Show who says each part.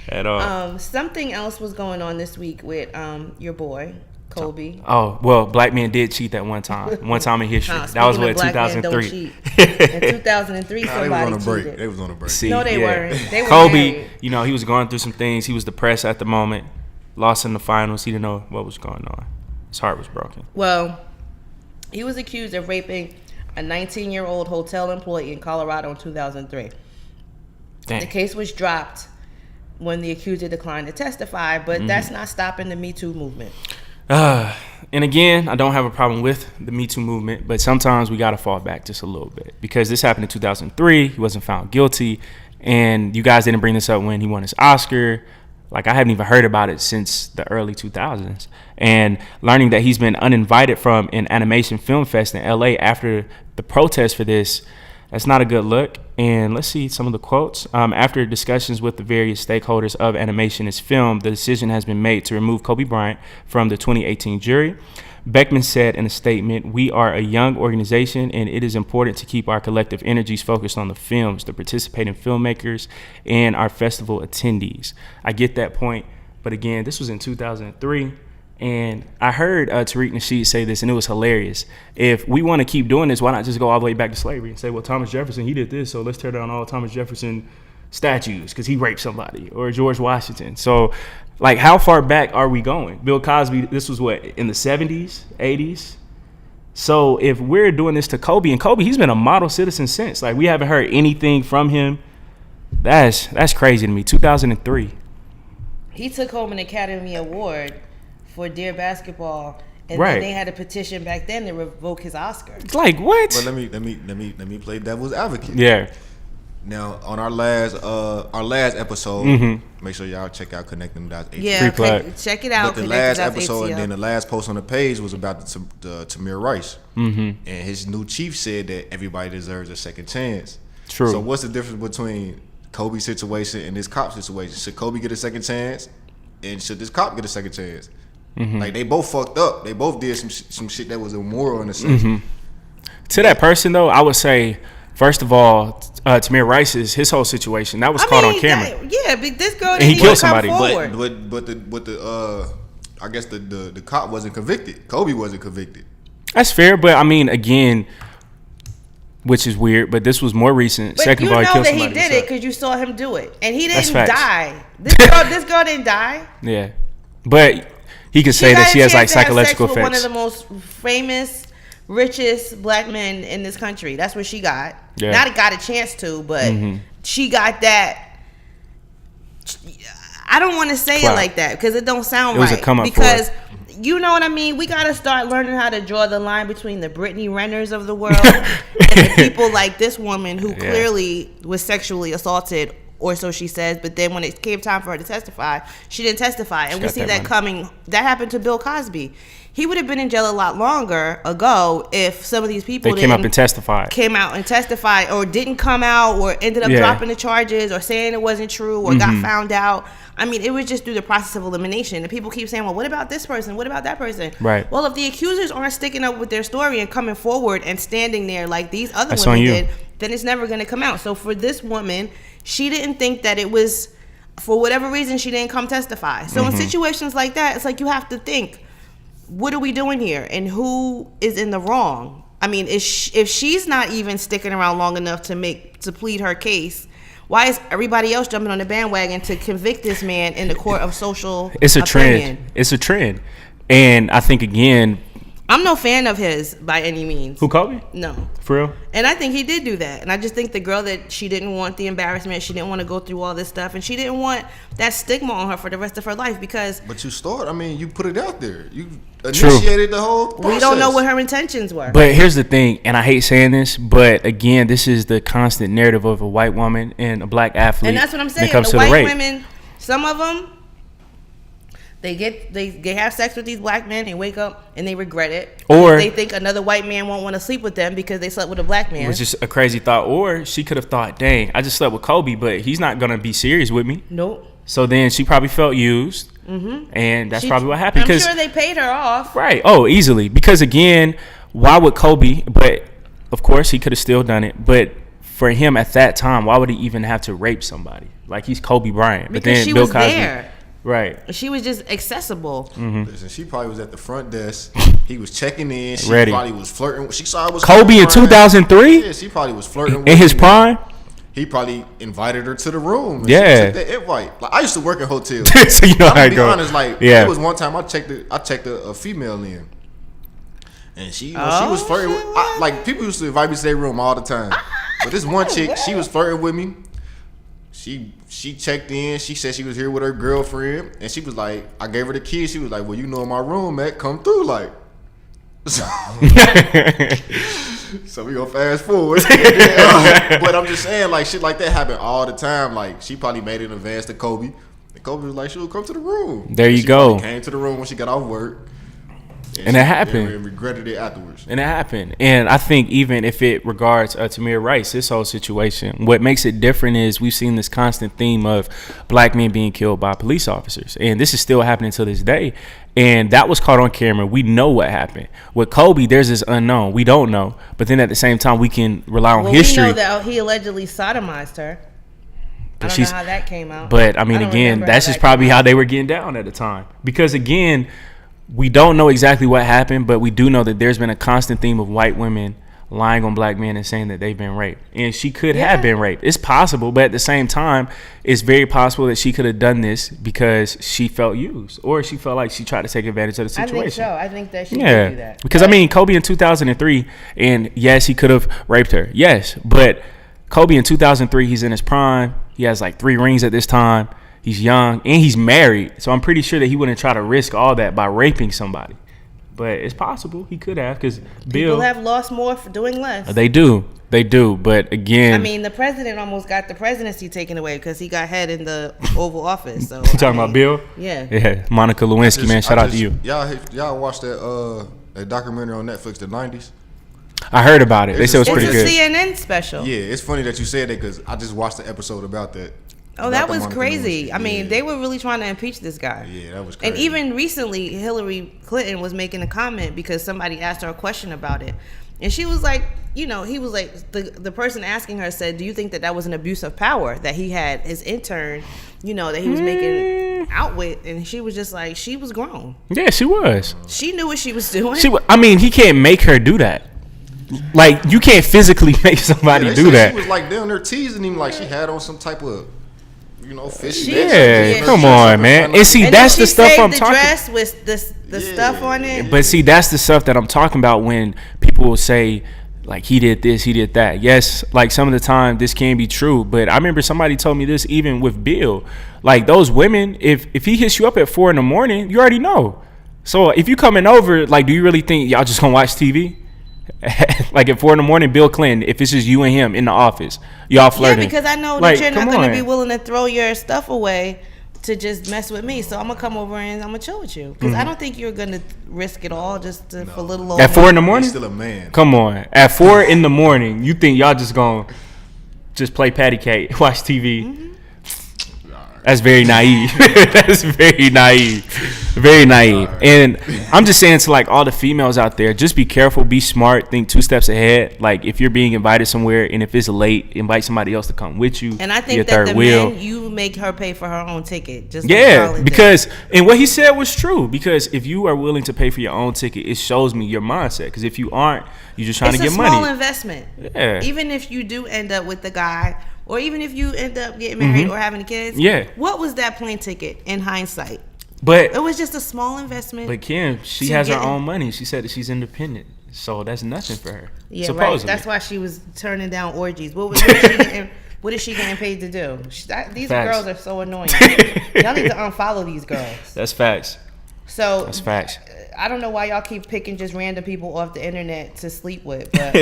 Speaker 1: at all.
Speaker 2: Something else was going on this week with your boy Kobe.
Speaker 1: Oh, well, black men did cheat that one time in history. That was what, 2003.
Speaker 2: In 2003,
Speaker 3: Nah, they was
Speaker 2: somebody
Speaker 3: on a break.
Speaker 2: cheated.
Speaker 3: They was on a break.
Speaker 1: See,
Speaker 2: No, they weren't. They were
Speaker 1: Kobe,
Speaker 2: married.
Speaker 1: he was going through some things. He was depressed at the moment. Lost in the finals. He didn't know what was going on. His heart was broken.
Speaker 2: Well, he was accused of raping a 19-year-old hotel employee in Colorado in 2003.
Speaker 1: Dang.
Speaker 2: The case was dropped when the accuser declined to testify, but that's not stopping the Me Too movement.
Speaker 1: And again, I don't have a problem with the Me Too movement, but sometimes we got to fall back just a little bit because this happened in 2003. He wasn't found guilty, and you guys didn't bring this up when he won his Oscar. Like, I haven't even heard about it since the early 2000s. And learning that he's been uninvited from an animation film fest in LA after the protest for this, that's not a good look. And let's see some of the quotes. After discussions with the various stakeholders of animation and film, the decision has been made to remove Kobe Bryant from the 2018 jury. Beckman said in a statement, "We are a young organization, and it is important to keep our collective energies focused on the films, the participating filmmakers, and our festival attendees." I get that point, but again, this was in 2003, and I heard Tariq Nasheed say this, and it was hilarious. If we want to keep doing this, why not just go all the way back to slavery and say, well, Thomas Jefferson, he did this, so let's tear down all Thomas Jefferson statues because he raped somebody, or George Washington. So, like, how far back are we going? Bill Cosby, this was what, in the 70s, 80s? So if we're doing this to Kobe, and Kobe, he's been a model citizen since. Like, we haven't heard anything from him. That's crazy to me. 2003.
Speaker 2: He took home an Academy Award for Dear Basketball, and
Speaker 1: Right.
Speaker 2: then they had a petition back then to revoke his Oscar.
Speaker 1: Like, what?
Speaker 3: But let me play devil's advocate.
Speaker 1: Yeah.
Speaker 3: Now, on our last episode, make sure y'all check out Connecting Dots.
Speaker 2: Yeah,
Speaker 1: Free plug.
Speaker 2: check it out.
Speaker 3: But the
Speaker 2: Connected
Speaker 3: last
Speaker 2: Dots
Speaker 3: episode
Speaker 2: ATL.
Speaker 3: and then the last post on the page was about the Tamir Rice. And his new chief said that everybody deserves a second chance.
Speaker 1: True.
Speaker 3: So what's the difference between Kobe's situation and this cop situation? Should Kobe get a second chance? And should this cop get a second chance? Like, they both fucked up. They both did some shit that was immoral in a sense.
Speaker 1: To that person, though, I would say, first of all, Tamir Rice's his whole situation that was caught on camera.
Speaker 2: But this girl
Speaker 1: And he
Speaker 2: didn't
Speaker 1: killed
Speaker 2: even come
Speaker 1: somebody.
Speaker 2: forward.
Speaker 3: But the I guess the cop wasn't convicted. Kobe wasn't convicted.
Speaker 1: That's fair, but I mean, again, which is weird, but this was more recent.
Speaker 2: But
Speaker 1: Second
Speaker 2: you
Speaker 1: of all,
Speaker 2: know
Speaker 1: he killed
Speaker 2: that he
Speaker 1: somebody.
Speaker 2: did
Speaker 1: so-
Speaker 2: it because you saw him do it, and he
Speaker 1: That's
Speaker 2: didn't
Speaker 1: facts.
Speaker 2: die. This girl didn't die.
Speaker 1: Yeah, but he could say
Speaker 2: got
Speaker 1: that
Speaker 2: a
Speaker 1: she has
Speaker 2: chance
Speaker 1: like
Speaker 2: to have
Speaker 1: psychological
Speaker 2: sex with one of
Speaker 1: effects.
Speaker 2: the most famous, richest black men in this country. That's what she got.
Speaker 1: Yeah.
Speaker 2: Not got a chance to, but she got that. I don't want to say
Speaker 1: Clout.
Speaker 2: it like that because it don't sound
Speaker 1: It was a
Speaker 2: right.
Speaker 1: come up for
Speaker 2: Because you know what I mean. We got to start learning how to draw the line between the Brittany Renners of the world and the people like this woman who clearly was sexually assaulted, or so she says. But then when it came time for her to testify, she didn't testify, and we
Speaker 1: got
Speaker 2: see
Speaker 1: that
Speaker 2: that
Speaker 1: money.
Speaker 2: coming. That happened to Bill Cosby. He would have been in jail a lot longer ago if some of these people
Speaker 1: They came up and testified.
Speaker 2: or didn't come out, or ended up
Speaker 1: Yeah.
Speaker 2: dropping the charges, or saying it wasn't true, or got found out. I mean, it was just through the process of elimination. And people keep saying, well, what about this person? What about that person?
Speaker 1: Right.
Speaker 2: Well, if the accusers aren't sticking up with their story and coming forward and standing there like these other
Speaker 1: That's
Speaker 2: women
Speaker 1: on you.
Speaker 2: did, then it's never going to come out. So for this woman, she didn't think that it was, for whatever reason, she didn't come testify. So in situations like that, it's like you have to think, what are we doing here? And who is in the wrong? I mean, if she's not even sticking around long enough to plead her case, why is everybody else jumping on the bandwagon to convict this man in the court of social
Speaker 1: It's a
Speaker 2: opinion?
Speaker 1: trend. It's a trend, and I think again,
Speaker 2: I'm no fan of his by any means.
Speaker 1: who Kobe?
Speaker 2: No.
Speaker 1: For real?
Speaker 2: And I think he did do that. And I just think the girl that she didn't want the embarrassment, she didn't want to go through all this stuff, and she didn't want that stigma on her for the rest of her life because
Speaker 3: But you put it out there. You initiated the whole process.
Speaker 2: we don't know what her intentions were.
Speaker 1: But here's the thing, and I hate saying this, but again, this is the constant narrative of a white woman and a black athlete.
Speaker 2: And that's what I'm
Speaker 1: when
Speaker 2: saying.
Speaker 1: it comes
Speaker 2: The
Speaker 1: to the
Speaker 2: white
Speaker 1: rape.
Speaker 2: women, some of them, they have sex with these black men and wake up and they regret it.
Speaker 1: Or
Speaker 2: they think another white man won't want to sleep with them because they slept with a black man.
Speaker 1: It was just a crazy thought. Or she could have thought, dang, I just slept with Kobe, but he's not going to be serious with me.
Speaker 2: Nope.
Speaker 1: So then she probably felt used. And that's probably what happened.
Speaker 2: I'm sure they paid her off.
Speaker 1: Right. Oh, easily. Because again, why would Kobe, but of course he could have still done it. But for him at that time, why would he even have to rape somebody? Like, he's Kobe Bryant.
Speaker 2: Because
Speaker 1: but then
Speaker 2: she
Speaker 1: Bill
Speaker 2: was
Speaker 1: Cosby,
Speaker 2: there.
Speaker 1: right?
Speaker 2: She was just accessible.
Speaker 3: Listen, she probably was at the front desk. He was checking in. She
Speaker 1: Ready.
Speaker 3: probably was flirting. She saw it was
Speaker 1: Kobe in 2003
Speaker 3: Yeah, she probably was flirting with
Speaker 1: in his
Speaker 3: him.
Speaker 1: prime.
Speaker 3: He probably invited her to the room. And
Speaker 1: Yeah.
Speaker 3: she took that invite. Like, I used to work in hotels.
Speaker 1: So you know
Speaker 3: I'm
Speaker 1: how
Speaker 3: gonna
Speaker 1: it
Speaker 3: be
Speaker 1: goes.
Speaker 3: honest. Like,
Speaker 1: Yeah.
Speaker 3: there was one time I checked a female in, and she, she was flirting. With, like, people used to invite me to their room all the time. But this one chick, she was flirting with me. She checked in. She said she was here with her girlfriend, and she was like, I gave her the key. She was like, well, you know my room, Matt, come through, like. So, so we gonna fast forward. But I'm just saying, like, shit like that happen all the time. Like, she probably made an advance to Kobe, and Kobe was like, she'll come to the room.
Speaker 1: There you
Speaker 3: she
Speaker 1: go.
Speaker 3: Came to the room when she got off work,
Speaker 1: And it happened.
Speaker 3: And regretted it afterwards.
Speaker 1: And it happened. And I think even if it regards Tamir Rice, this whole situation, what makes it different is we've seen this constant theme of black men being killed by police officers. And this is still happening to this day. And that was caught on camera. We know what happened. With Kobe, there's this unknown. We don't know. But then at the same time, we can rely on history.
Speaker 2: We know that he allegedly sodomized her. I don't know how that came out.
Speaker 1: But, I mean, again, that's just probably how they were getting down at the time. Because, again, we don't know exactly what happened, but we do know that there's been a constant theme of white women lying on black men and saying that they've been raped. And she could have been raped. It's possible, but at the same time, it's very possible that she could have done this because she felt used or she felt like she tried to take advantage of the situation.
Speaker 2: I think so. I think that she could do that.
Speaker 1: Because, I mean, Kobe in 2003, and yes, he could have raped her. Yes, but Kobe in 2003, he's in his prime. He has like 3 rings at this time. He's young and he's married. So I'm pretty sure that he wouldn't try to risk all that by raping somebody. But it's possible he could have because Bill.
Speaker 2: People have lost more for doing less.
Speaker 1: They do. But again.
Speaker 2: I mean, the president almost got the presidency taken away because he got head in the Oval Office. So
Speaker 1: you talking about Bill?
Speaker 2: Yeah.
Speaker 1: Yeah. Monica Lewinsky, man. Shout out to you.
Speaker 3: Y'all watched that documentary on Netflix, the 90s?
Speaker 1: I heard about it. They said it was pretty good.
Speaker 2: It's a CNN special.
Speaker 3: Yeah, it's funny that you said that because I just watched the episode about that.
Speaker 2: Oh, that was crazy. I mean, they were really trying to impeach this guy.
Speaker 3: Yeah, that was crazy.
Speaker 2: And even recently, Hillary Clinton was making a comment because somebody asked her a question about it. And she was like, he was like, the person asking her said, do you think that was an abuse of power that he had his intern, that he was making out with? And she was just like, she was grown.
Speaker 1: Yeah, she was.
Speaker 2: She knew what she was doing.
Speaker 1: He can't make her do that. Like, you can't physically make somebody do that.
Speaker 3: She was like down there teasing him like she had on some type of, fish.
Speaker 1: Yeah, come on, man. And see, that's the stuff I'm talking about.
Speaker 2: Dress with the stuff on it.
Speaker 1: But see, that's the stuff that I'm talking about when people will say, like, he did this, he did that. Yes, like, some of the time this can be true. But I remember somebody told me this even with Bill. Like, those women, if he hits you up at 4 a.m, you already know. So if you coming over, like, do you really think y'all just gonna watch TV? Like at 4 a.m, Bill Clinton, if it's just you and him in the office, y'all flirting.
Speaker 2: Yeah, because I know that you're not going to be willing to throw your stuff away to just mess with me. So I'm going to come over and I'm going to chill with you. Because I don't think you're going to risk it all just for a little old.
Speaker 1: At 4 a.m?
Speaker 3: He's still a man.
Speaker 1: Come on. At 4 a.m, you think y'all just going to just play patty cake, watch TV? Mm-hmm. That's very naive. That's very naive. Very naive. Right. And I'm just saying to like all the females out there, just be careful, be smart, think 2 steps ahead. Like if you're being invited somewhere and if it's late, invite somebody else to come with you.
Speaker 2: And I think that the men, you make her pay for her own ticket. Just
Speaker 1: because and what he said was true. Because if you are willing to pay for your own ticket, it shows me your mindset. Because if you aren't, you're just trying to get money.
Speaker 2: It's a small investment.
Speaker 1: Yeah.
Speaker 2: Even if you do end up with the guy. Or even if you end up getting married or having kids, what was that plane ticket in hindsight?
Speaker 1: But
Speaker 2: it was just a small investment.
Speaker 1: But Kim, she has her own money. She said that she's independent, so that's nothing for her.
Speaker 2: Yeah,
Speaker 1: supposedly.
Speaker 2: Right. That's why she was turning down orgies. What is she getting paid to do? These girls are so annoying. Y'all need to unfollow these girls.
Speaker 1: That's facts.
Speaker 2: So
Speaker 1: that's facts.
Speaker 2: I don't know why y'all keep picking just random people off the internet to sleep with, but